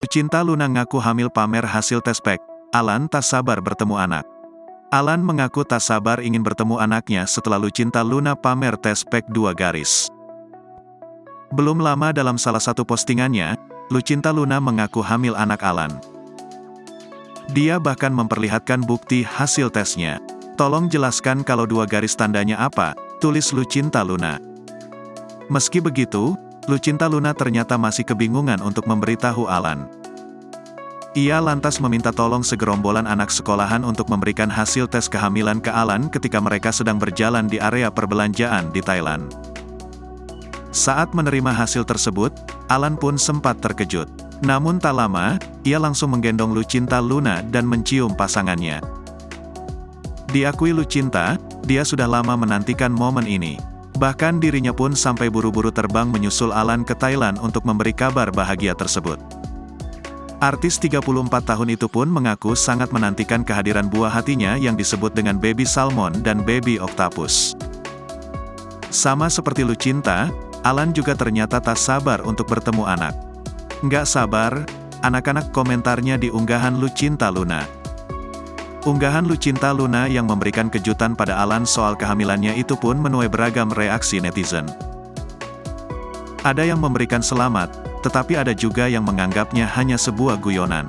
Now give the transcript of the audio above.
Lucinta Luna ngaku hamil pamer hasil tes pack. Alan tak sabar bertemu anak. Alan mengaku tak sabar ingin bertemu anaknya setelah Lucinta Luna pamer tes pack 2 garis. Belum lama dalam salah satu postingannya, Lucinta Luna mengaku hamil anak Alan. Dia bahkan memperlihatkan bukti hasil tesnya. "Tolong jelaskan kalau 2 garis tandanya apa," tulis Lucinta Luna. Meski begitu, Lucinta Luna ternyata masih kebingungan untuk memberitahu Alan. Ia lantas meminta tolong segerombolan anak sekolahan untuk memberikan hasil tes kehamilan ke Alan ketika mereka sedang berjalan di area perbelanjaan di Thailand. Saat menerima hasil tersebut, Alan pun sempat terkejut. Namun tak lama, ia langsung menggendong Lucinta Luna dan mencium pasangannya. Diakui Lucinta, dia sudah lama menantikan momen ini. Bahkan dirinya pun sampai buru-buru terbang menyusul Alan ke Thailand untuk memberi kabar bahagia tersebut. Artis 34 tahun itu pun mengaku sangat menantikan kehadiran buah hatinya yang disebut dengan baby salmon dan baby octopus. Sama seperti Lucinta, Alan juga ternyata tak sabar untuk bertemu anak. "Nggak sabar," anak-anak komentarnya di unggahan Lucinta Luna. Unggahan Lucinta Luna yang memberikan kejutan pada Alan soal kehamilannya itu pun menuai beragam reaksi netizen. Ada yang memberikan selamat, tetapi ada juga yang menganggapnya hanya sebuah guyonan.